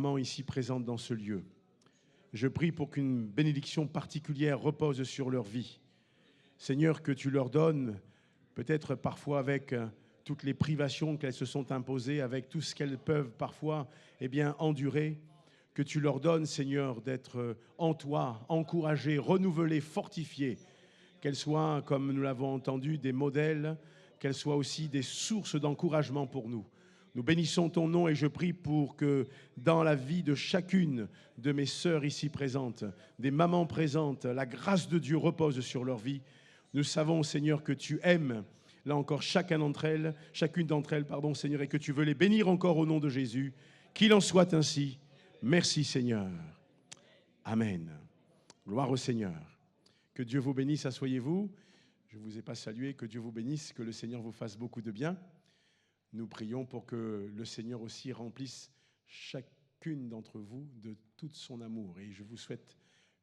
Ici présente dans ce lieu. Je prie pour qu'une bénédiction particulière repose sur leur vie. Seigneur, que tu leur donnes, peut-être parfois avec toutes les privations qu'elles se sont imposées, avec tout ce qu'elles peuvent parfois endurer, que tu leur donnes, Seigneur, d'être en toi, encouragées, renouvelées, fortifiées, qu'elles soient, comme nous l'avons entendu, des modèles, qu'elles soient aussi des sources d'encouragement pour nous. Nous bénissons ton nom et je prie pour que dans la vie de chacune de mes sœurs ici présentes, des mamans présentes, la grâce de Dieu repose sur leur vie. Nous savons, Seigneur, que tu aimes, là encore, chacune d'entre elles, Seigneur, et que tu veux les bénir encore au nom de Jésus. Qu'il en soit ainsi. Merci, Seigneur. Amen. Gloire au Seigneur. Que Dieu vous bénisse, asseyez-vous. Je ne vous ai pas salué, que Dieu vous bénisse, que le Seigneur vous fasse beaucoup de bien. Nous prions pour que le Seigneur aussi remplisse chacune d'entre vous de tout son amour. Et je vous souhaite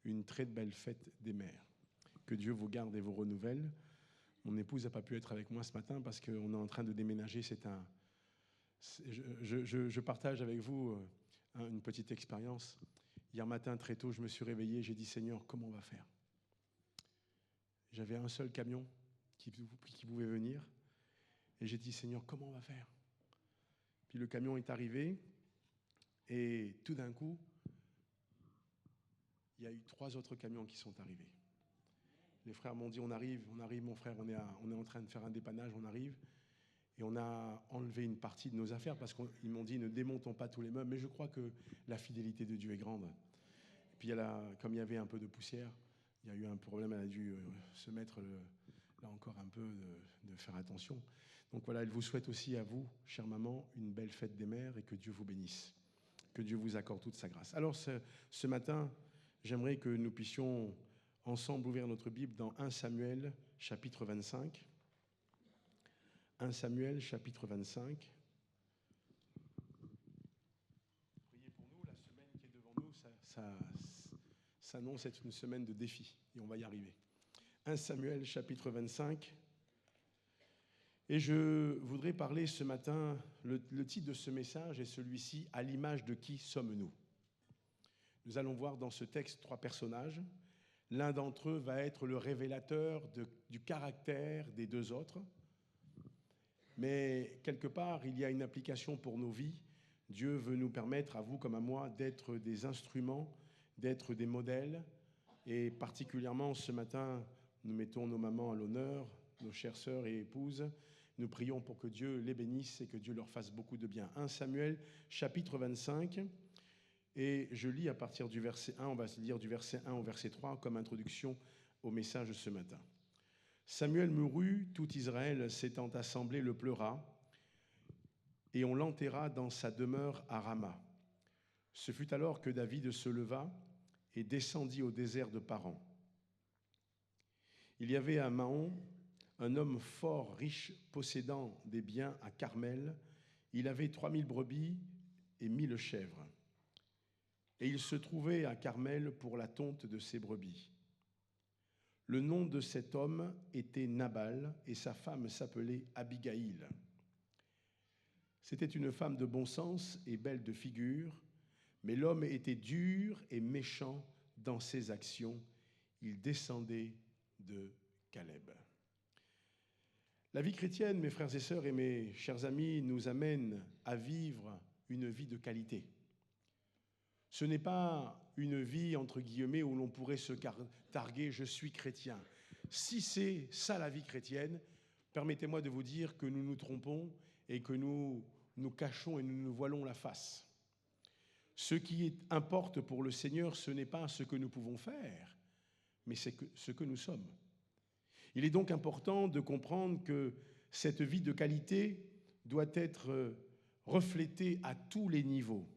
une très belle fête des mères. Que Dieu vous garde et vous renouvelle. Mon épouse n'a pas pu être avec moi ce matin parce qu'on est en train de déménager. Je partage avec vous une petite expérience. Hier matin, très tôt, je me suis réveillé. J'ai dit, Seigneur, comment on va faire ? J'avais un seul camion qui pouvait venir. Et j'ai dit, Seigneur, comment on va faire ? Puis le camion est arrivé et tout d'un coup, il y a eu 3 autres camions qui sont arrivés. Les frères m'ont dit, on arrive mon frère, on est en train de faire un dépannage, on arrive. Et on a enlevé une partie de nos affaires parce qu'ils m'ont dit, ne démontons pas tous les meubles. Mais je crois que la fidélité de Dieu est grande. Et puis comme il y avait un peu de poussière, il y a eu un problème, elle a dû se mettre... là encore un peu de faire attention. Donc voilà, elle vous souhaite aussi à vous, chère maman, une belle fête des mères et que Dieu vous bénisse, que Dieu vous accorde toute sa grâce. Alors ce matin, j'aimerais que nous puissions ensemble ouvrir notre Bible dans 1 Samuel chapitre 25. 1 Samuel chapitre 25. Priez pour nous, la semaine qui est devant nous, ça s'annonce être une semaine de défis et on va y arriver. 1 Samuel chapitre 25. Et je voudrais parler ce matin, le titre de ce message est celui-ci, à l'image de qui sommes-nous ? Nous allons voir dans ce texte 3 personnages. L'un d'entre eux va être le révélateur du caractère des 2 autres. Mais quelque part, il y a une application pour nos vies. Dieu veut nous permettre, à vous comme à moi, d'être des instruments, d'être des modèles. Et particulièrement ce matin, nous mettons nos mamans à l'honneur, nos chères sœurs et épouses. Nous prions pour que Dieu les bénisse et que Dieu leur fasse beaucoup de bien. 1 Samuel, chapitre 25. Et je lis à partir du verset 1, on va se lire du verset 1 au verset 3 comme introduction au message ce matin. Samuel mourut, tout Israël s'étant assemblé le pleura, et on l'enterra dans sa demeure à Rama. Ce fut alors que David se leva et descendit au désert de Paran. Il y avait à Maon un homme fort riche possédant des biens à Carmel. Il avait 3000 brebis et 1000 chèvres. Et il se trouvait à Carmel pour la tonte de ses brebis. Le nom de cet homme était Nabal et sa femme s'appelait Abigaïl. C'était une femme de bon sens et belle de figure, mais l'homme était dur et méchant dans ses actions. Il descendait de Caleb. La vie chrétienne, mes frères et sœurs et mes chers amis, nous amène à vivre une vie de qualité. Ce n'est pas une vie, entre guillemets, où l'on pourrait se targuer « je suis chrétien ». Si c'est ça la vie chrétienne, permettez-moi de vous dire que nous nous trompons et que nous nous cachons et nous nous voilons la face. Ce qui importe pour le Seigneur, ce n'est pas ce que nous pouvons faire, mais c'est ce que nous sommes. Il est donc important de comprendre que cette vie de qualité doit être reflétée à tous les niveaux.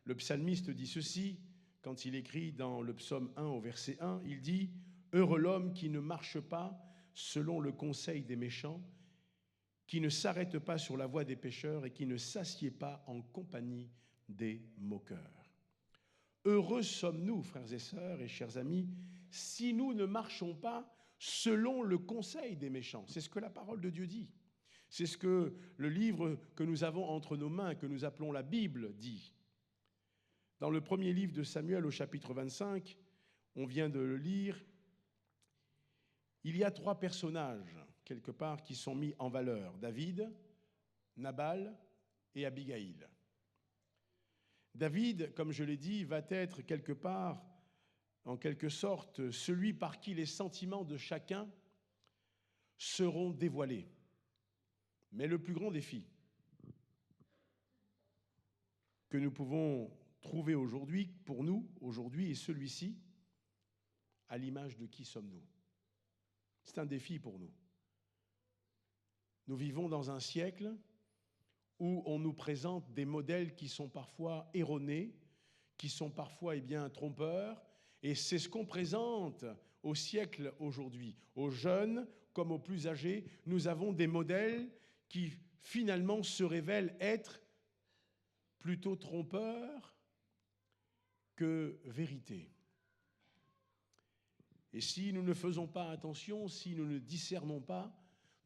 Le psalmiste dit ceci, quand il écrit dans le psaume 1 au verset 1, il dit « Heureux l'homme qui ne marche pas selon le conseil des méchants, qui ne s'arrête pas sur la voie des pécheurs et qui ne s'assied pas en compagnie des moqueurs. » Heureux sommes-nous, frères et sœurs et chers amis, si nous ne marchons pas selon le conseil des méchants. C'est ce que la parole de Dieu dit. C'est ce que le livre que nous avons entre nos mains, que nous appelons la Bible, dit. Dans le premier livre de Samuel, au chapitre 25, on vient de le lire, il y a 3 personnages, quelque part, qui sont mis en valeur. David, Nabal et Abigail. David, comme je l'ai dit, va être quelque part, en quelque sorte, celui par qui les sentiments de chacun seront dévoilés. Mais le plus grand défi que nous pouvons trouver aujourd'hui, pour nous, aujourd'hui, est celui-ci, à l'image de qui sommes-nous? C'est un défi pour nous. Nous vivons dans un siècle où on nous présente des modèles qui sont parfois erronés, qui sont parfois trompeurs, et c'est ce qu'on présente au siècle aujourd'hui. Aux jeunes comme aux plus âgés, nous avons des modèles qui finalement se révèlent être plutôt trompeurs que vérité. Et si nous ne faisons pas attention, si nous ne discernons pas,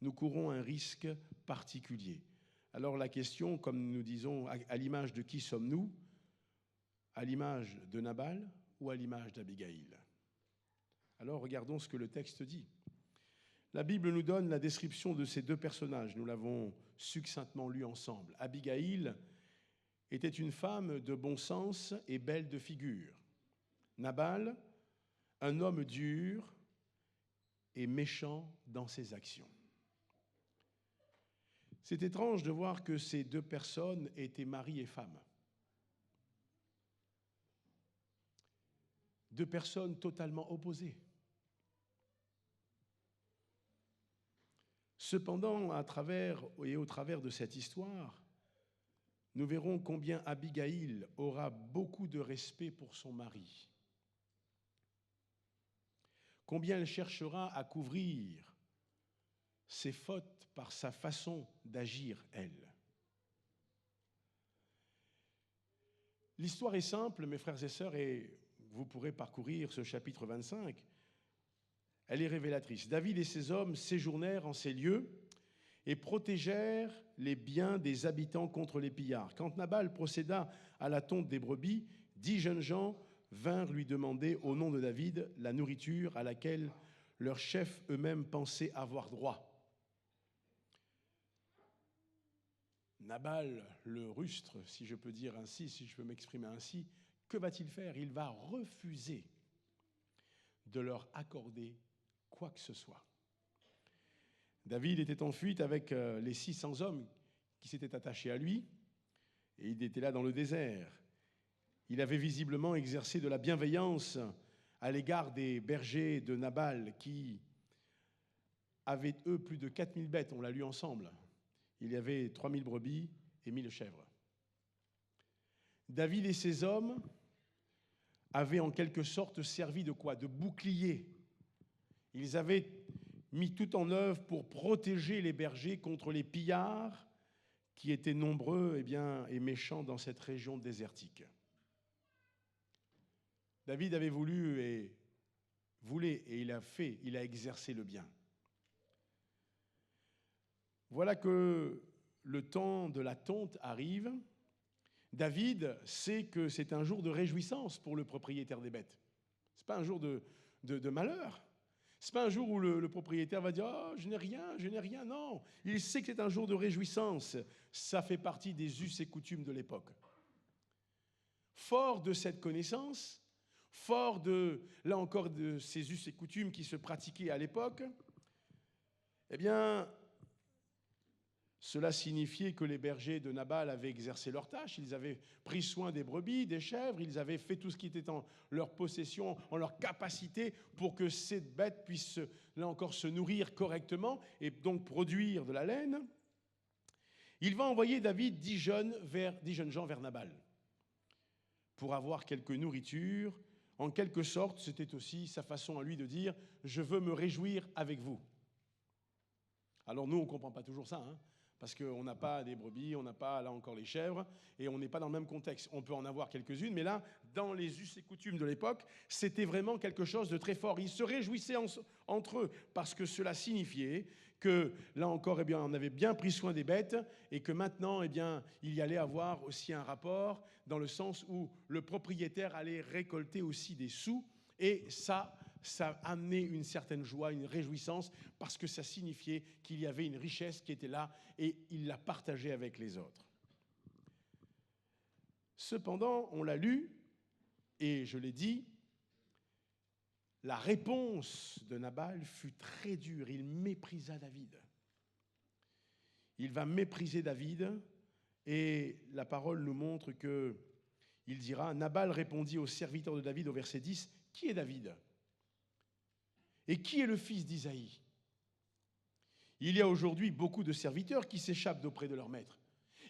nous courons un risque particulier. Alors la question, comme nous disons, à l'image de qui sommes-nous? À l'image de Nabal ou à l'image d'Abigail? Alors regardons ce que le texte dit. La Bible nous donne la description de ces 2 personnages. Nous l'avons succinctement lu ensemble. Abigail était une femme de bon sens et belle de figure. Nabal, un homme dur et méchant dans ses actions. C'est étrange de voir que ces 2 personnes étaient mari et femme. 2 personnes totalement opposées. Cependant, au travers de cette histoire, nous verrons combien Abigail aura beaucoup de respect pour son mari. Combien elle cherchera à couvrir ses fautes par sa façon d'agir, elle. L'histoire est simple, mes frères et sœurs, et vous pourrez parcourir ce chapitre 25. Elle est révélatrice. David et ses hommes séjournèrent en ces lieux et protégèrent les biens des habitants contre les pillards. Quand Nabal procéda à la tonte des brebis, 10 jeunes gens vinrent lui demander au nom de David la nourriture à laquelle leurs chefs eux-mêmes pensaient avoir droit. Nabal, le rustre, si je peux dire ainsi, si je peux m'exprimer ainsi, que va-t-il faire? Il va refuser de leur accorder quoi que ce soit. David était en fuite avec les 600 hommes qui s'étaient attachés à lui, et il était là dans le désert. Il avait visiblement exercé de la bienveillance à l'égard des bergers de Nabal qui avaient, eux, plus de 4000 bêtes, on l'a lu ensemble. Il y avait 3000 brebis et 1000 chèvres. David et ses hommes avaient en quelque sorte servi de quoi? De bouclier. Ils avaient mis tout en œuvre pour protéger les bergers contre les pillards qui étaient nombreux et méchants dans cette région désertique. David avait voulu et voulait, et il a exercé le bien. Voilà que le temps de la tonte arrive. David sait que c'est un jour de réjouissance pour le propriétaire des bêtes. Ce n'est pas un jour de malheur. Ce n'est pas un jour où le propriétaire va dire « Oh, je n'ai rien ». Non, il sait que c'est un jour de réjouissance. Ça fait partie des us et coutumes de l'époque. Fort de cette connaissance, fort là encore, de ces us et coutumes qui se pratiquaient à l'époque, cela signifiait que les bergers de Nabal avaient exercé leur tâche, ils avaient pris soin des brebis, des chèvres, ils avaient fait tout ce qui était en leur possession, en leur capacité, pour que ces bêtes puissent, là encore, se nourrir correctement et donc produire de la laine. Il va envoyer David 10 jeunes gens vers Nabal pour avoir quelque nourriture. En quelque sorte, c'était aussi sa façon à lui de dire « Je veux me réjouir avec vous ». Alors nous, on ne comprend pas toujours ça, hein. parce qu'on n'a pas des brebis, on n'a pas là encore les chèvres, et on n'est pas dans le même contexte. On peut en avoir quelques-unes, mais là, dans les us et coutumes de l'époque, c'était vraiment quelque chose de très fort. Ils se réjouissaient entre eux, parce que cela signifiait que, là encore, eh bien, on avait bien pris soin des bêtes, et que maintenant, eh bien, il y allait avoir aussi un rapport, dans le sens où le propriétaire allait récolter aussi des sous, et ça amenait une certaine joie, une réjouissance, parce que ça signifiait qu'il y avait une richesse qui était là et il la partageait avec les autres. Cependant, on l'a lu, et je l'ai dit, la réponse de Nabal fut très dure. Il méprisa David. Il va mépriser David, et la parole nous montre que il dira, Nabal répondit au serviteur de David au verset 10, « Qui est David ? Et qui est le fils d'Isaïe ? Il y a aujourd'hui beaucoup de serviteurs qui s'échappent d'auprès de leur maître. »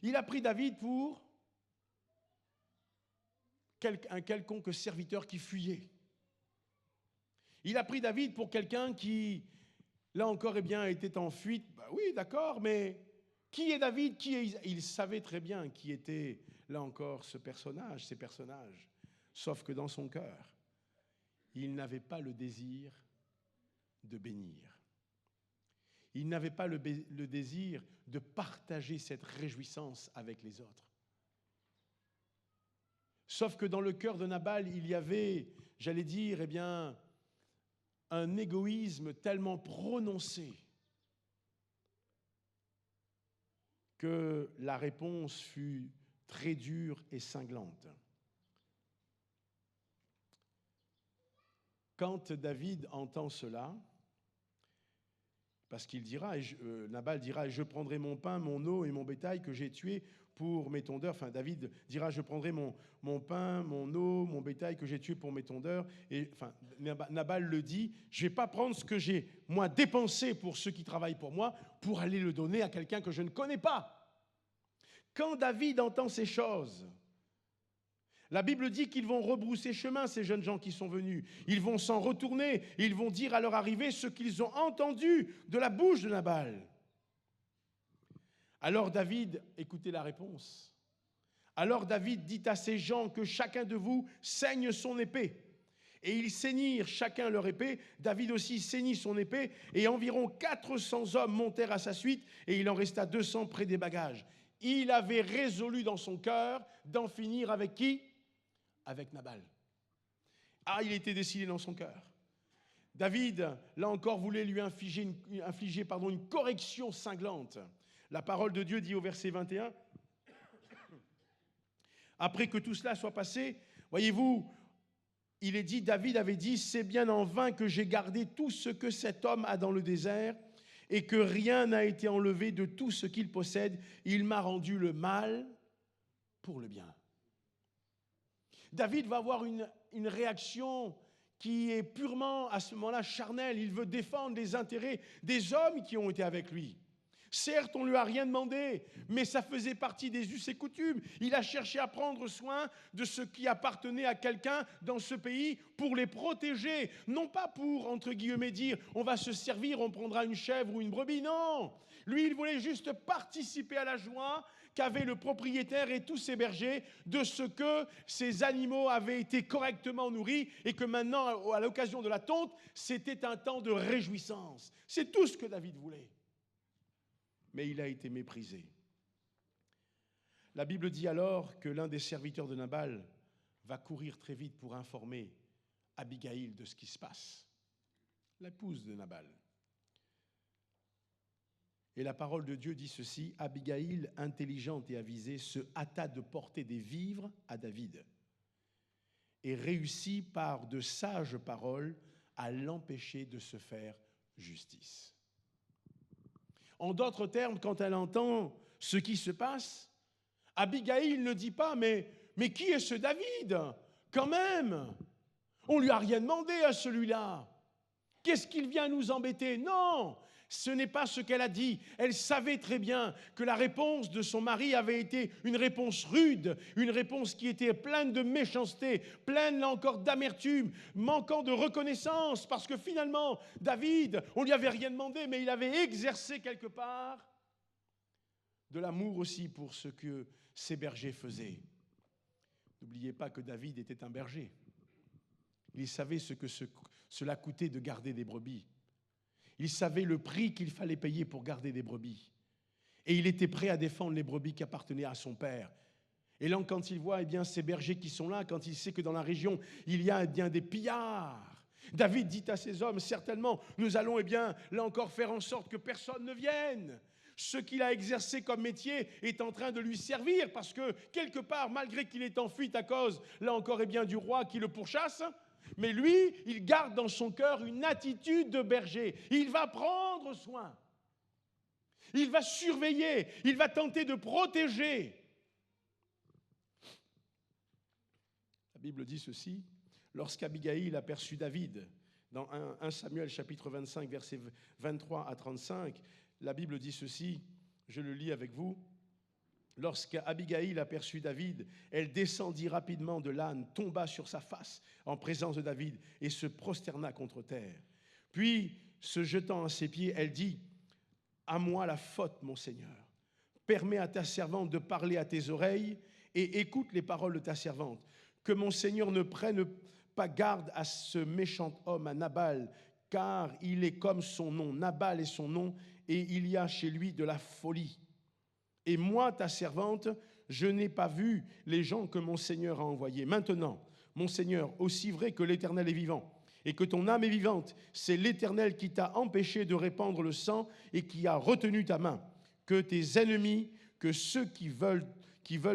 Il a pris David pour un quelconque serviteur qui fuyait. Il a pris David pour quelqu'un qui, là encore, eh bien, était en fuite. Ben oui, d'accord, mais qui est David ? Qui est Isaïe ? Il savait très bien qui était, là encore, ces personnages. Sauf que dans son cœur, il n'avait pas le désir de bénir. Il n'avait pas le désir de partager cette réjouissance avec les autres. Sauf que dans le cœur de Nabal, il y avait, j'allais dire, eh bien, un égoïsme tellement prononcé que la réponse fut très dure et cinglante. Quand David entend cela, parce qu'il dira, Nabal dira, « Je prendrai mon pain, mon eau et mon bétail que j'ai tué pour mes tondeurs. » Enfin, David dira, « Je prendrai mon pain, mon eau, mon bétail que j'ai tué pour mes tondeurs. » Et enfin, Nabal le dit, « Je ne vais pas prendre ce que j'ai, moi, dépensé pour ceux qui travaillent pour moi, pour aller le donner à quelqu'un que je ne connais pas. » Quand David entend ces choses, la Bible dit qu'ils vont rebrousser chemin, ces jeunes gens qui sont venus. Ils vont s'en retourner, ils vont dire à leur arrivée ce qu'ils ont entendu de la bouche de Nabal. Alors David, écoutez la réponse. Alors David dit à ces gens que chacun de vous saigne son épée. Et ils saignirent chacun leur épée. David aussi saignit son épée. Et environ 400 hommes montèrent à sa suite. Et il en resta 200 près des bagages. Il avait résolu dans son cœur d'en finir avec qui ? Avec Nabal. Ah, il était décidé dans son cœur. David, là encore, voulait lui infliger une correction cinglante. La parole de Dieu dit au verset 21, après que tout cela soit passé, voyez-vous, il est dit, David avait dit, « C'est bien en vain que j'ai gardé tout ce que cet homme a dans le désert et que rien n'a été enlevé de tout ce qu'il possède. Il m'a rendu le mal pour le bien. » David va avoir une réaction qui est purement, à ce moment-là, charnelle. Il veut défendre les intérêts des hommes qui ont été avec lui. Certes, on ne lui a rien demandé, mais ça faisait partie des us et coutumes. Il a cherché à prendre soin de ce qui appartenait à quelqu'un dans ce pays pour les protéger. Non pas pour, entre guillemets, dire on va se servir, on prendra une chèvre ou une brebis. Non, lui, il voulait juste participer à la joie qu'avait le propriétaire et tous ses bergers de ce que ces animaux avaient été correctement nourris et que maintenant, à l'occasion de la tonte, c'était un temps de réjouissance. C'est tout ce que David voulait. Mais il a été méprisé. La Bible dit alors que l'un des serviteurs de Nabal va courir très vite pour informer Abigail de ce qui se passe, l'épouse de Nabal. Et la parole de Dieu dit ceci, Abigail, intelligente et avisée, se hâta de porter des vivres à David et réussit par de sages paroles à l'empêcher de se faire justice. En d'autres termes, quand elle entend ce qui se passe, Abigail ne dit pas, mais qui est ce David ? Quand même, on ne lui a rien demandé à celui-là. Qu'est-ce qu'il vient nous embêter ? Non, ce n'est pas ce qu'elle a dit. Elle savait très bien que la réponse de son mari avait été une réponse rude, une réponse qui était pleine de méchanceté, pleine là encore d'amertume, manquant de reconnaissance, parce que finalement, David, on ne lui avait rien demandé, mais il avait exercé quelque part de l'amour aussi pour ce que ces bergers faisaient. N'oubliez pas que David était un berger. Il savait ce que cela coûtait de garder des brebis. Il savait le prix qu'il fallait payer pour garder des brebis. Et il était prêt à défendre les brebis qui appartenaient à son père. Et là, quand il voit ces bergers qui sont là, quand il sait que dans la région, il y a des pillards, David dit à ses hommes, certainement, nous allons là encore faire en sorte que personne ne vienne. Ce qu'il a exercé comme métier est en train de lui servir parce que, quelque part, malgré qu'il est en fuite à cause, là encore, du roi qui le pourchasse, mais lui, il garde dans son cœur une attitude de berger. Il va prendre soin. Il va surveiller. Il va tenter de protéger. La Bible dit ceci. Lorsqu'Abigaïl aperçut David, dans 1 Samuel chapitre 25, versets 23 à 35, la Bible dit ceci, je le lis avec vous. Lorsqu'Abigaïl aperçut David, elle descendit rapidement de l'âne, tomba sur sa face en présence de David et se prosterna contre terre. Puis, se jetant à ses pieds, elle dit, « À moi la faute, mon Seigneur. Permets à ta servante de parler à tes oreilles et écoute les paroles de ta servante. Que mon Seigneur ne prenne pas garde à ce méchant homme, à Nabal, car il est comme son nom. Nabal est son nom et il y a chez lui de la folie. Et moi, ta servante, je n'ai pas vu les gens que mon Seigneur a envoyés. Maintenant, mon Seigneur, aussi vrai que l'Éternel est vivant et que ton âme est vivante, c'est l'Éternel qui t'a empêché de répandre le sang et qui a retenu ta main. Que tes ennemis, que ceux qui veulent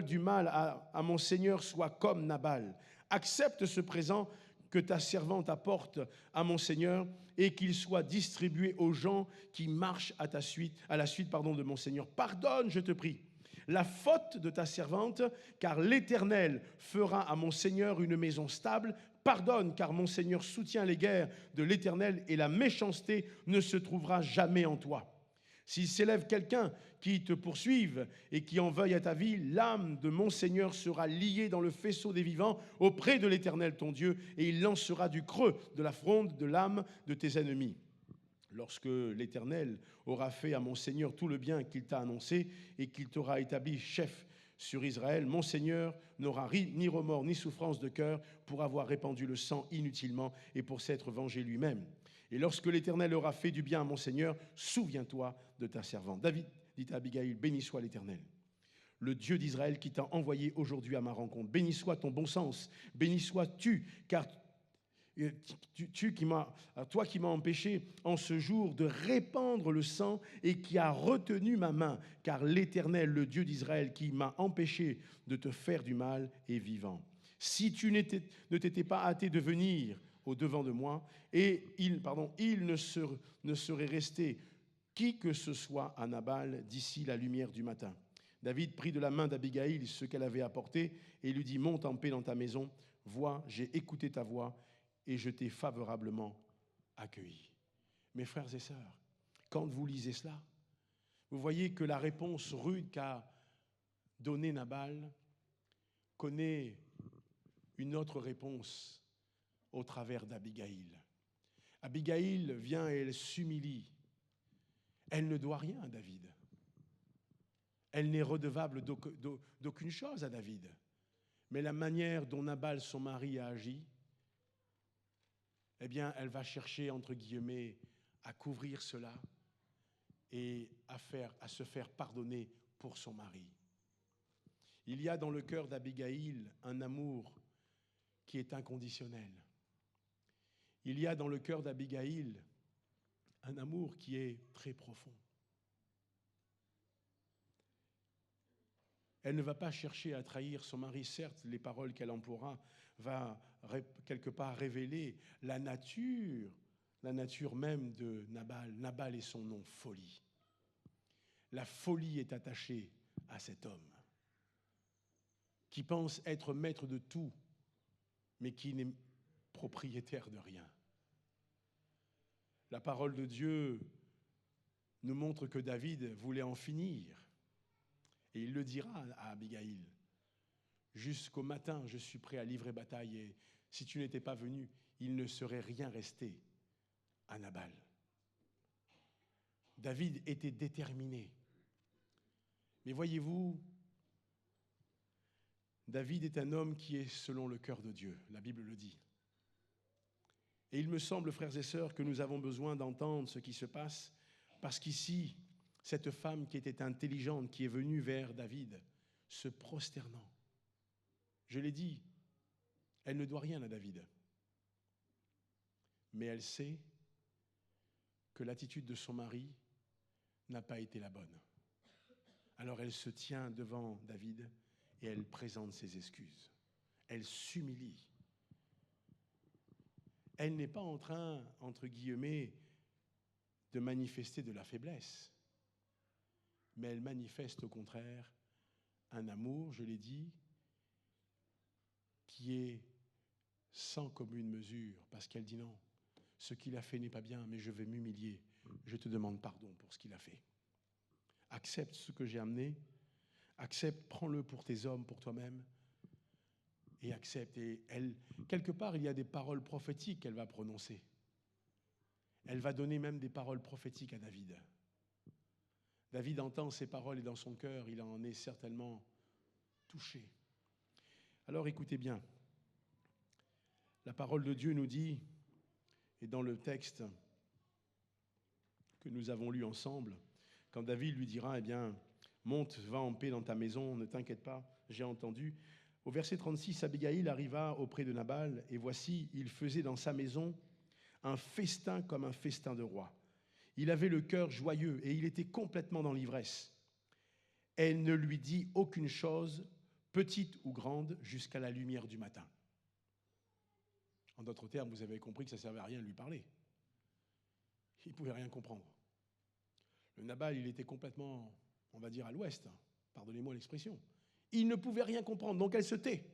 du mal à mon Seigneur soient comme Nabal. Accepte ce présent que ta servante apporte à mon Seigneur et qu'il soit distribué aux gens qui marchent à la suite de mon Seigneur. Pardonne, je te prie, la faute de ta servante, car l'Éternel fera à mon Seigneur une maison stable. Pardonne, car mon Seigneur soutient les guerres de l'Éternel et la méchanceté ne se trouvera jamais en toi. S'il s'élève quelqu'un qui te poursuive et qui en veuille à ta vie, l'âme de mon Seigneur sera liée dans le faisceau des vivants auprès de l'Éternel ton Dieu, et il lancera du creux de la fronde de l'âme de tes ennemis. Lorsque l'Éternel aura fait à mon Seigneur tout le bien qu'il t'a annoncé et qu'il t'aura établi chef sur Israël, mon Seigneur n'aura ni remords ni souffrance de cœur pour avoir répandu le sang inutilement et pour s'être vengé lui-même. Et lorsque l'Éternel aura fait du bien à mon Seigneur, souviens-toi de ta servante. David dit à Abigaïl, béni soit l'Éternel, le Dieu d'Israël qui t'a envoyé aujourd'hui à ma rencontre. Béni soit ton bon sens, béni sois-tu, car toi qui m'as empêché en ce jour de répandre le sang et qui a retenu ma main, car l'Éternel, le Dieu d'Israël qui m'a empêché de te faire du mal est vivant. Si tu ne t'étais pas hâté de venir au-devant de moi, et il ne serait resté qui que ce soit à Nabal d'ici la lumière du matin. David prit de la main d'Abigaïl ce qu'elle avait apporté et lui dit, monte en paix dans ta maison. Vois, j'ai écouté ta voix et je t'ai favorablement accueilli. Mes frères et sœurs, quand vous lisez cela, vous voyez que la réponse rude qu'a donnée Nabal connaît une autre réponse au travers d'Abigaïl. Abigaïl vient et elle s'humilie. Elle ne doit rien à David. Elle n'est redevable d'aucune chose à David. Mais la manière dont Nabal, son mari, a agi, eh bien, elle va chercher, entre guillemets, à couvrir cela et à se faire pardonner pour son mari. Il y a dans le cœur d'Abigaïl un amour qui est inconditionnel. Il y a dans le cœur d'Abigaïl un amour qui est très profond. Elle ne va pas chercher à trahir son mari. Certes, les paroles qu'elle emploiera va quelque part révéler la nature même de Nabal. Nabal est son nom, folie. La folie est attachée à cet homme qui pense être maître de tout, mais qui n'est propriétaire de rien. La parole de Dieu nous montre que David voulait en finir. Et il le dira à Abigaïl. Jusqu'au matin, je suis prêt à livrer bataille. Et si tu n'étais pas venu, il ne serait rien resté à Nabal. David était déterminé. Mais voyez-vous, David est un homme qui est selon le cœur de Dieu, la Bible le dit. Et il me semble, frères et sœurs, que nous avons besoin d'entendre ce qui se passe, parce qu'ici, cette femme qui était intelligente, qui est venue vers David, se prosternant, je l'ai dit, elle ne doit rien à David. Mais elle sait que l'attitude de son mari n'a pas été la bonne. Alors elle se tient devant David et elle présente ses excuses. Elle s'humilie. Elle n'est pas en train, entre guillemets, de manifester de la faiblesse, mais elle manifeste au contraire un amour, je l'ai dit, qui est sans commune mesure, parce qu'elle dit non, ce qu'il a fait n'est pas bien, mais je vais m'humilier, je te demande pardon pour ce qu'il a fait. Accepte ce que j'ai amené, accepte, prends-le pour tes hommes, pour toi-même, et accepte. Et elle, quelque part, il y a des paroles prophétiques qu'elle va prononcer. Elle va donner même des paroles prophétiques à David. David entend ces paroles et dans son cœur, il en est certainement touché. Alors écoutez bien, la parole de Dieu nous dit, et dans le texte que nous avons lu ensemble, quand David lui dira, eh bien, monte, va en paix dans ta maison, ne t'inquiète pas, j'ai entendu. Au verset 36, Abigaïl arriva auprès de Nabal, et voici, il faisait dans sa maison un festin comme un festin de roi. Il avait le cœur joyeux et il était complètement dans l'ivresse. Elle ne lui dit aucune chose, petite ou grande, jusqu'à la lumière du matin. En d'autres termes, vous avez compris que ça ne servait à rien de lui parler. Il ne pouvait rien comprendre. Le Nabal, il était complètement, on va dire, à l'ouest, pardonnez-moi l'expression. Il ne pouvait rien comprendre, donc elle se tait.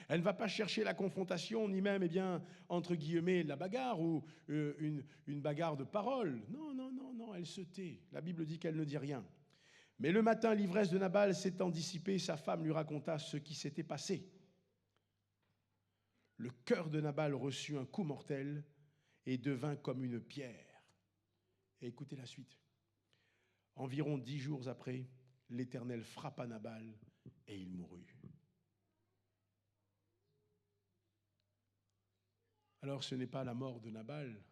Elle ne va pas chercher la confrontation, ni même, eh bien, entre guillemets, la bagarre ou une bagarre de paroles. Non, non, non, non, elle se tait. La Bible dit qu'elle ne dit rien. Mais le matin, l'ivresse de Nabal s'étant dissipée, sa femme lui raconta ce qui s'était passé. Le cœur de Nabal reçut un coup mortel et devint comme une pierre. Et écoutez la suite. Environ 10 jours après, l'Éternel frappa Nabal et il mourut. Alors ce n'est pas la mort de Nabal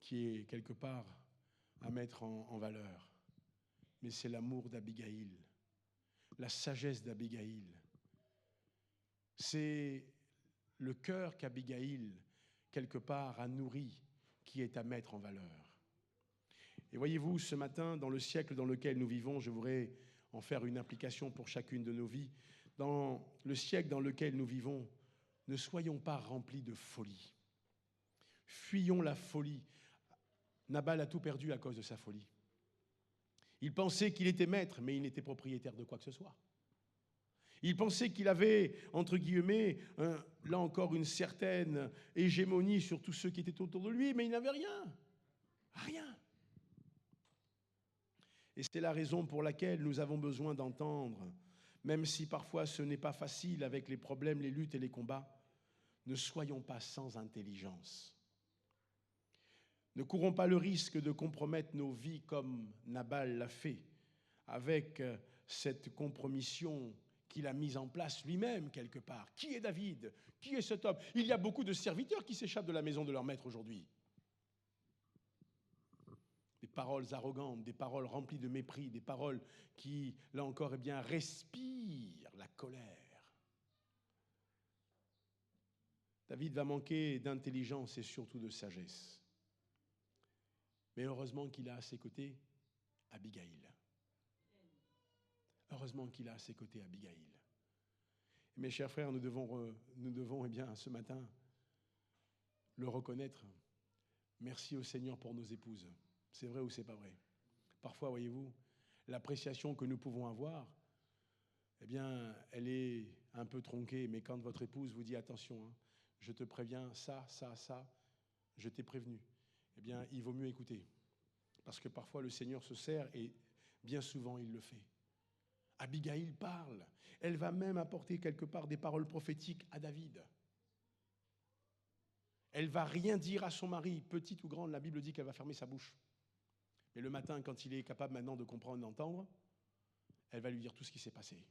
qui est quelque part à mettre en valeur, mais c'est l'amour d'Abigaïl, la sagesse d'Abigaïl. C'est le cœur qu'Abigaïl, quelque part, a nourri, qui est à mettre en valeur. Et voyez-vous, ce matin, dans le siècle dans lequel nous vivons, je voudrais en faire une application pour chacune de nos vies. Dans le siècle dans lequel nous vivons, ne soyons pas remplis de folie. Fuyons la folie. Nabal a tout perdu à cause de sa folie. Il pensait qu'il était maître, mais il n'était propriétaire de quoi que ce soit. Il pensait qu'il avait, entre guillemets, là encore, une certaine hégémonie sur tous ceux qui étaient autour de lui, mais il n'avait rien. Rien. Et c'est la raison pour laquelle nous avons besoin d'entendre, même si parfois ce n'est pas facile avec les problèmes, les luttes et les combats, ne soyons pas sans intelligence. Ne courons pas le risque de compromettre nos vies comme Nabal l'a fait, avec cette compromission qu'il a mise en place lui-même quelque part. Qui est David? Qui est cet homme? Il y a beaucoup de serviteurs qui s'échappent de la maison de leur maître aujourd'hui. Des paroles arrogantes, des paroles remplies de mépris, des paroles qui, là encore, eh bien, respirent la colère. David va manquer d'intelligence et surtout de sagesse. Mais heureusement qu'il a à ses côtés Abigaïl. Heureusement qu'il a à ses côtés Abigaïl. Et mes chers frères, nous devons eh bien, ce matin le reconnaître. Merci au Seigneur pour nos épouses. C'est vrai ou c'est pas vrai? Parfois, voyez-vous, l'appréciation que nous pouvons avoir, eh bien, elle est un peu tronquée. Mais quand votre épouse vous dit attention, hein, je te préviens, ça, je t'ai prévenu, eh bien, il vaut mieux écouter. Parce que parfois, le Seigneur se sert et bien souvent, il le fait. Abigaïl parle. Elle va même apporter quelque part des paroles prophétiques à David. Elle va rien dire à son mari, petite ou grande, la Bible dit qu'elle va fermer sa bouche. Mais le matin, quand il est capable maintenant de comprendre et d'entendre, Elle va lui dire tout ce qui s'est passé.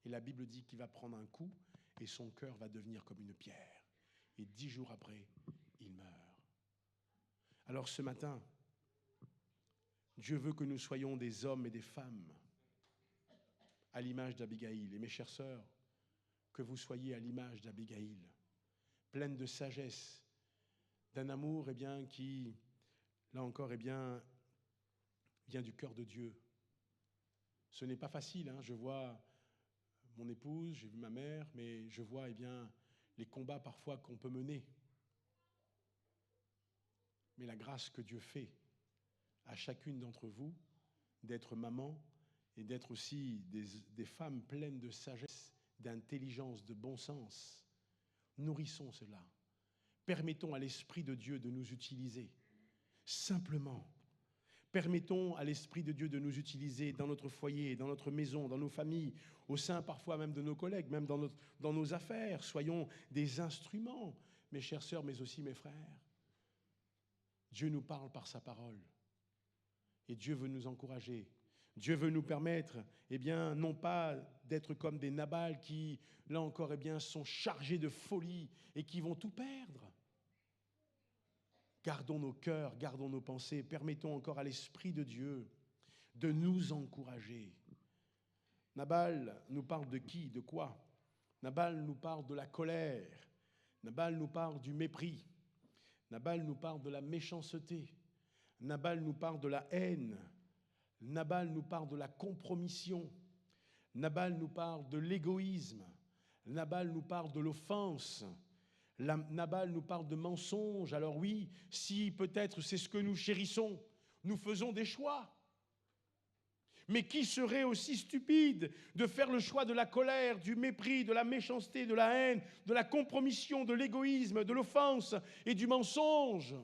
Et la Bible dit qu'il va prendre un coup et son cœur va devenir comme une pierre. Et 10 jours après, il meurt. Alors ce matin, Dieu veut que nous soyons des hommes et des femmes à l'image d'Abigaïl. Et mes chères sœurs, que vous soyez à l'image d'Abigaïl, pleine de sagesse, d'un amour qui, là encore, vient du cœur de Dieu. Ce n'est pas facile, je vois mon épouse, j'ai vu ma mère, mais je vois les combats parfois qu'on peut mener. Mais la grâce que Dieu fait à chacune d'entre vous d'être maman et d'être aussi des femmes pleines de sagesse, d'intelligence, de bon sens. Nourrissons cela. Permettons à l'Esprit de Dieu de nous utiliser. Simplement. Permettons à l'Esprit de Dieu de nous utiliser dans notre foyer, dans notre maison, dans nos familles, au sein parfois même de nos collègues, même dans nos affaires. Soyons des instruments, mes chères sœurs, mais aussi mes frères. Dieu nous parle par sa parole. Et Dieu veut nous encourager. Dieu veut nous permettre, non pas d'être comme des Nabal qui, là encore, sont chargés de folie et qui vont tout perdre. Gardons nos cœurs, gardons nos pensées, permettons encore à l'Esprit de Dieu de nous encourager. Nabal nous parle de qui, de quoi? Nabal nous parle de la colère. Nabal nous parle du mépris. Nabal nous parle de la méchanceté. Nabal nous parle de la haine. Nabal nous parle de la compromission. Nabal nous parle de l'égoïsme. Nabal nous parle de l'offense. Nabal nous parle de mensonge. Alors oui, si peut-être c'est ce que nous chérissons, nous faisons des choix. Mais qui serait aussi stupide de faire le choix de la colère, du mépris, de la méchanceté, de la haine, de la compromission, de l'égoïsme, de l'offense et du mensonge?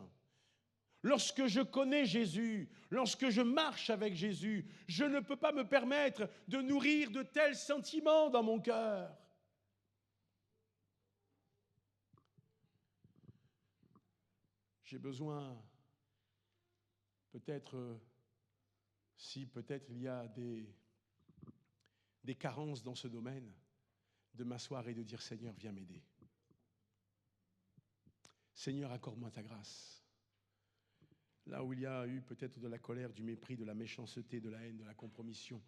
Lorsque je connais Jésus, lorsque je marche avec Jésus, je ne peux pas me permettre de nourrir de tels sentiments dans mon cœur. J'ai besoin, peut-être, si peut-être il y a des carences dans ce domaine, de m'asseoir et de dire « Seigneur, viens m'aider. Seigneur, accorde-moi ta grâce. » Là où il y a eu peut-être de la colère, du mépris, de la méchanceté, de la haine, de la compromission,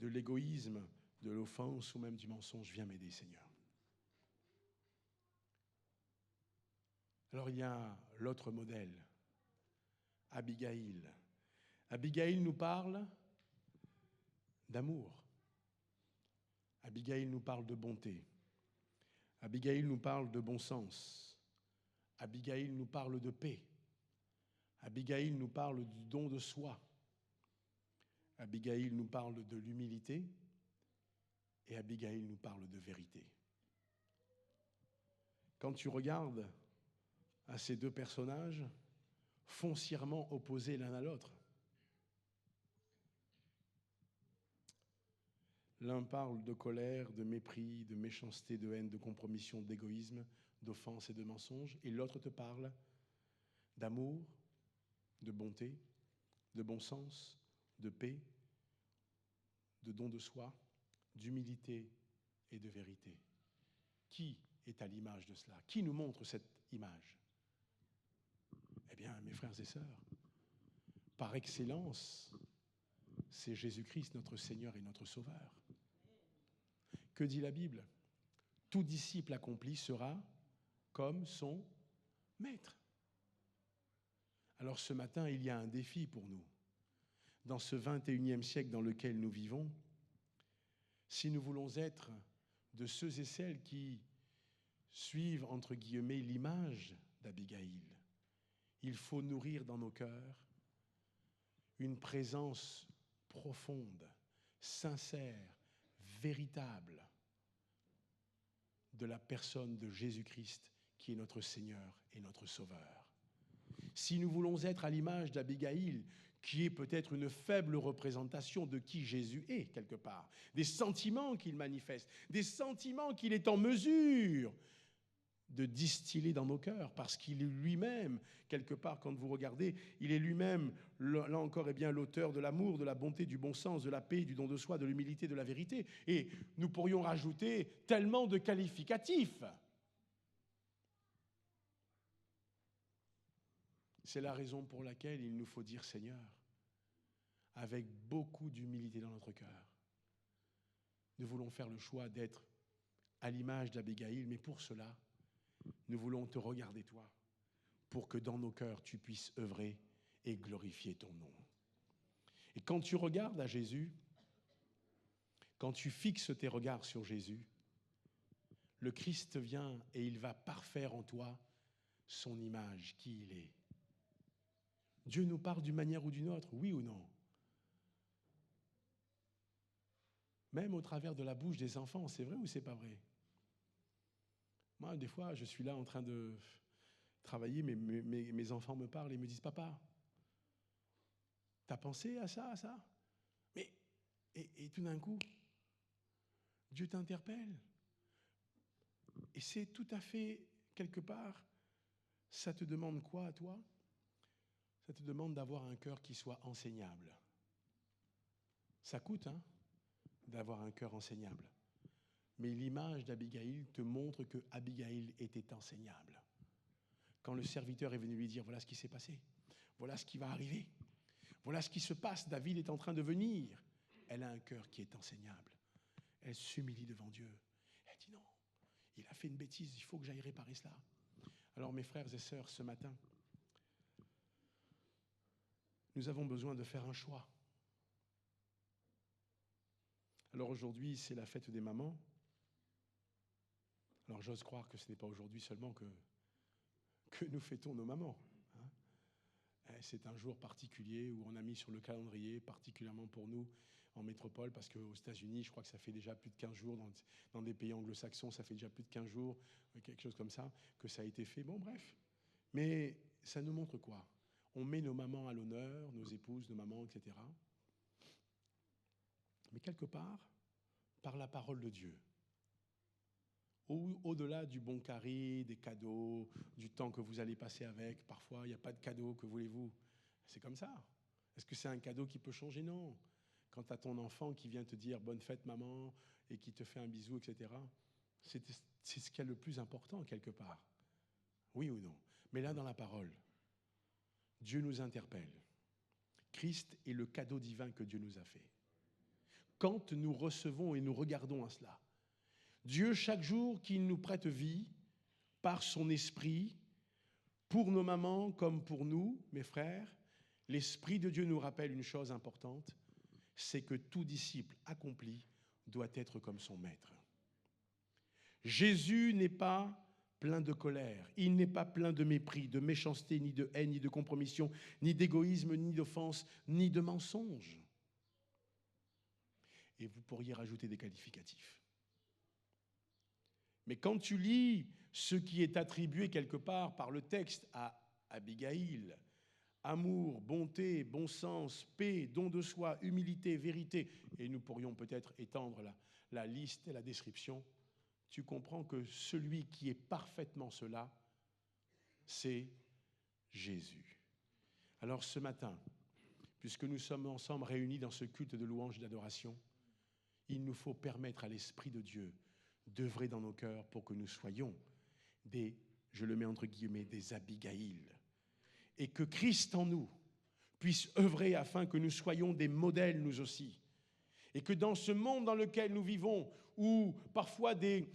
de l'égoïsme, de l'offense ou même du mensonge, viens m'aider, Seigneur. Alors il y a l'autre modèle, Abigaïl. Abigaïl nous parle d'amour. Abigaïl nous parle de bonté. Abigaïl nous parle de bon sens. Abigaïl nous parle de paix. Abigaïl nous parle du don de soi. Abigaïl nous parle de l'humilité. Et Abigaïl nous parle de vérité. Quand tu regardes à ces deux personnages, foncièrement opposés l'un à l'autre, l'un parle de colère, de mépris, de méchanceté, de haine, de compromission, d'égoïsme, d'offense et de mensonge, et l'autre te parle d'amour, de bonté, de bon sens, de paix, de don de soi, d'humilité et de vérité. Qui est à l'image de cela? Qui nous montre cette image? Eh bien, mes frères et sœurs, par excellence, c'est Jésus-Christ, notre Seigneur et notre Sauveur. Que dit la Bible? Tout disciple accompli sera comme son maître. Alors ce matin, il y a un défi pour nous. Dans ce 21e siècle dans lequel nous vivons, si nous voulons être de ceux et celles qui suivent, entre guillemets, l'image d'Abigaïl, il faut nourrir dans nos cœurs une présence profonde, sincère, véritable de la personne de Jésus-Christ qui est notre Seigneur et notre Sauveur. Si nous voulons être à l'image d'Abigaïl, qui est peut-être une faible représentation de qui Jésus est, quelque part, des sentiments qu'il manifeste, des sentiments qu'il est en mesure de distiller dans nos cœurs, parce qu'il est lui-même, quelque part, quand vous regardez, il est lui-même, là encore, l'auteur de l'amour, de la bonté, du bon sens, de la paix, du don de soi, de l'humilité, de la vérité. Et nous pourrions rajouter tellement de qualificatifs. C'est la raison pour laquelle il nous faut dire Seigneur, avec beaucoup d'humilité dans notre cœur. Nous voulons faire le choix d'être à l'image d'Abigaïl, mais pour cela, nous voulons te regarder toi, pour que dans nos cœurs, tu puisses œuvrer et glorifier ton nom. Et quand tu regardes à Jésus, quand tu fixes tes regards sur Jésus, le Christ vient et il va parfaire en toi son image, qui il est. Dieu nous parle d'une manière ou d'une autre, oui ou non? Même au travers de la bouche des enfants, c'est vrai ou c'est pas vrai? Moi, des fois, je suis là en train de travailler, mais mes enfants me parlent et me disent « Papa, t'as pensé à ça, à ça ?» Mais, et tout d'un coup, Dieu t'interpelle. Et c'est tout à fait, quelque part, ça te demande quoi à toi? Ça te demande d'avoir un cœur qui soit enseignable. Ça coûte, hein, d'avoir un cœur enseignable. Mais l'image d'Abigaïl te montre que Abigaïl était enseignable. Quand le serviteur est venu lui dire « Voilà ce qui s'est passé, voilà ce qui va arriver, voilà ce qui se passe, David est en train de venir », elle a un cœur qui est enseignable. Elle s'humilie devant Dieu. Elle dit « Non, il a fait une bêtise, il faut que j'aille réparer cela. » Alors mes frères et sœurs, ce matin, nous avons besoin de faire un choix. Alors aujourd'hui, c'est la fête des mamans. Alors j'ose croire que ce n'est pas aujourd'hui seulement que nous fêtons nos mamans. Hein. C'est un jour particulier où on a mis sur le calendrier, particulièrement pour nous en métropole, parce qu'aux États-Unis, je crois que ça fait déjà plus de 15 jours, dans des pays anglo-saxons, ça fait déjà plus de 15 jours, quelque chose comme ça, que ça a été fait. Bon, bref. Mais ça nous montre quoi? On met nos mamans à l'honneur, nos épouses, nos mamans, etc. Mais quelque part, par la parole de Dieu, au-delà du bon carré, des cadeaux, du temps que vous allez passer avec, parfois il n'y a pas de cadeau, que voulez-vous? C'est comme ça. Est-ce que c'est un cadeau qui peut changer? Non. Quand tu as ton enfant qui vient te dire « bonne fête maman » et qui te fait un bisou, etc., c'est ce qu'il y a le plus important quelque part. Oui ou non? Mais là, dans la parole, Dieu nous interpelle. Christ est le cadeau divin que Dieu nous a fait. Quand nous recevons et nous regardons à cela, Dieu, chaque jour qu'il nous prête vie, par son esprit, pour nos mamans comme pour nous, mes frères, l'Esprit de Dieu nous rappelle une chose importante, c'est que tout disciple accompli doit être comme son maître. Jésus n'est pas plein de colère, il n'est pas plein de mépris, de méchanceté, ni de haine, ni de compromission, ni d'égoïsme, ni d'offense, ni de mensonge. Et vous pourriez rajouter des qualificatifs. Mais quand tu lis ce qui est attribué quelque part par le texte à Abigaïl, amour, bonté, bon sens, paix, don de soi, humilité, vérité, et nous pourrions peut-être étendre la liste et la description, tu comprends que celui qui est parfaitement cela, c'est Jésus. Alors ce matin, puisque nous sommes ensemble réunis dans ce culte de louange et d'adoration, il nous faut permettre à l'Esprit de Dieu d'œuvrer dans nos cœurs pour que nous soyons des, je le mets entre guillemets, des Abigaïl. Et que Christ en nous puisse œuvrer afin que nous soyons des modèles nous aussi. Et que dans ce monde dans lequel nous vivons, où parfois des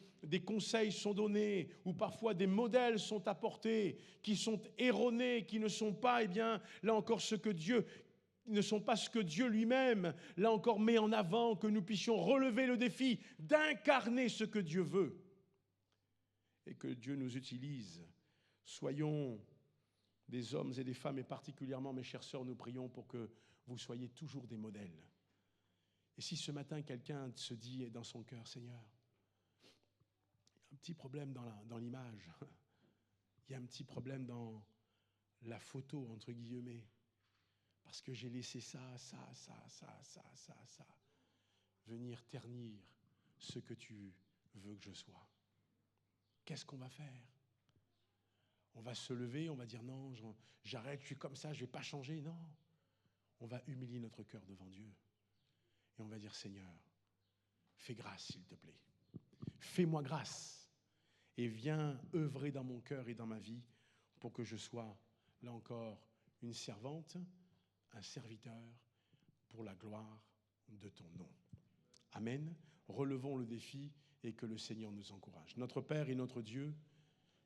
conseils sont donnés, où parfois des modèles sont apportés, qui sont erronés, qui ne sont pas, là encore, ne sont pas ce que Dieu lui-même, là encore, met en avant, que nous puissions relever le défi d'incarner ce que Dieu veut. Et que Dieu nous utilise. Soyons des hommes et des femmes, et particulièrement, mes chères sœurs, nous prions pour que vous soyez toujours des modèles. Et si ce matin, quelqu'un se dit dans son cœur, Seigneur, il y a un petit problème dans l'image, il y a un petit problème dans la photo, entre guillemets, parce que j'ai laissé ça, venir ternir ce que tu veux que je sois. Qu'est-ce qu'on va faire? On va se lever, on va dire non, j'arrête, je suis comme ça, je ne vais pas changer. Non, on va humilier notre cœur devant Dieu. Et on va dire, Seigneur, fais grâce s'il te plaît. Fais-moi grâce et viens œuvrer dans mon cœur et dans ma vie pour que je sois, là encore, une servante, un serviteur pour la gloire de ton nom. Amen. Relevons le défi et que le Seigneur nous encourage. Notre Père et notre Dieu,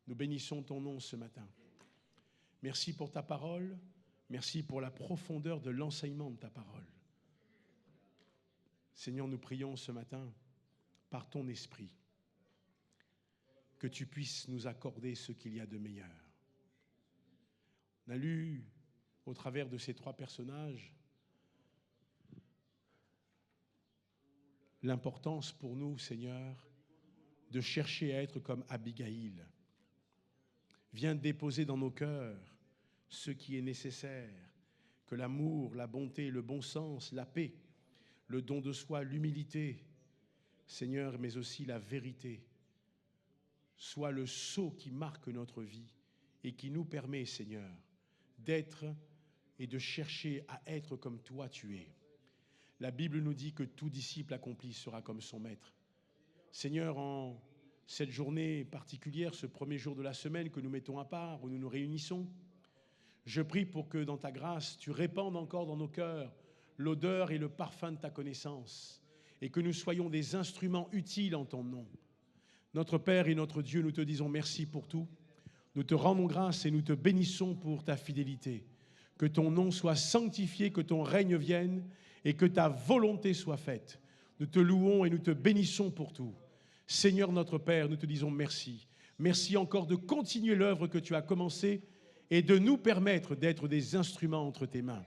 nous bénissons ton nom ce matin. Merci pour ta parole. Merci pour la profondeur de l'enseignement de ta parole. Seigneur, nous prions ce matin par ton esprit que tu puisses nous accorder ce qu'il y a de meilleur. On a lu au travers de ces 3 personnages l'importance pour nous, Seigneur, de chercher à être comme Abigail. Viens déposer dans nos cœurs ce qui est nécessaire, que l'amour, la bonté, le bon sens, la paix, le don de soi, l'humilité, Seigneur, mais aussi la vérité, soit le sceau qui marque notre vie et qui nous permet, Seigneur, d'être et de chercher à être comme toi tu es. La Bible nous dit que tout disciple accompli sera comme son maître. Seigneur, en cette journée particulière, ce premier jour de la semaine que nous mettons à part, où nous nous réunissons, je prie pour que dans ta grâce, tu répandes encore dans nos cœurs l'odeur et le parfum de ta connaissance et que nous soyons des instruments utiles en ton nom. Notre Père et notre Dieu, nous te disons merci pour tout. Nous te rendons grâce et nous te bénissons pour ta fidélité. Que ton nom soit sanctifié, que ton règne vienne et que ta volonté soit faite. Nous te louons et nous te bénissons pour tout. Seigneur notre Père, nous te disons merci. Merci encore de continuer l'œuvre que tu as commencée et de nous permettre d'être des instruments entre tes mains.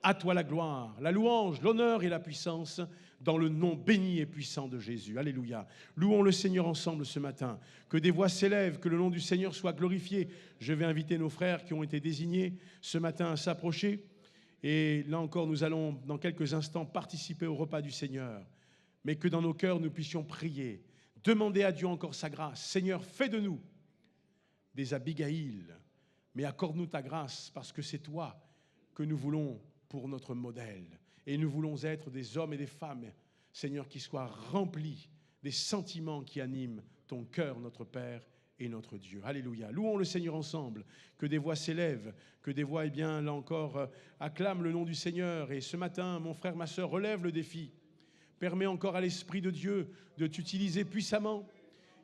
À toi la gloire, la louange, l'honneur et la puissance dans le nom béni et puissant de Jésus. Alléluia. Louons le Seigneur ensemble ce matin. Que des voix s'élèvent, que le nom du Seigneur soit glorifié. Je vais inviter nos frères qui ont été désignés ce matin à s'approcher. Et là encore, nous allons dans quelques instants participer au repas du Seigneur. Mais que dans nos cœurs, nous puissions prier, demander à Dieu encore sa grâce. Seigneur, fais de nous des Abigail, mais accorde-nous ta grâce parce que c'est toi que nous voulons pour notre modèle. Et nous voulons être des hommes et des femmes, Seigneur, qui soient remplis des sentiments qui animent ton cœur, notre Père et notre Dieu. Alléluia. Louons le Seigneur ensemble. Que des voix s'élèvent, que des voix, là encore, acclament le nom du Seigneur. Et ce matin, mon frère, ma sœur, relève le défi. Permets encore à l'Esprit de Dieu de t'utiliser puissamment.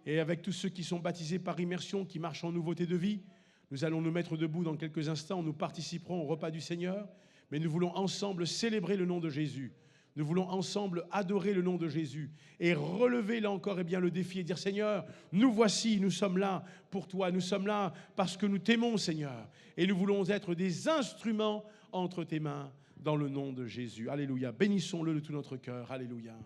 Et avec tous ceux qui sont baptisés par immersion, qui marchent en nouveauté de vie, nous allons nous mettre debout dans quelques instants. Nous participerons au repas du Seigneur. Mais nous voulons ensemble célébrer le nom de Jésus. Nous voulons ensemble adorer le nom de Jésus et relever là encore le défi et dire Seigneur, nous voici, nous sommes là pour toi, nous sommes là parce que nous t'aimons Seigneur et nous voulons être des instruments entre tes mains dans le nom de Jésus. Alléluia, bénissons-le de tout notre cœur. Alléluia.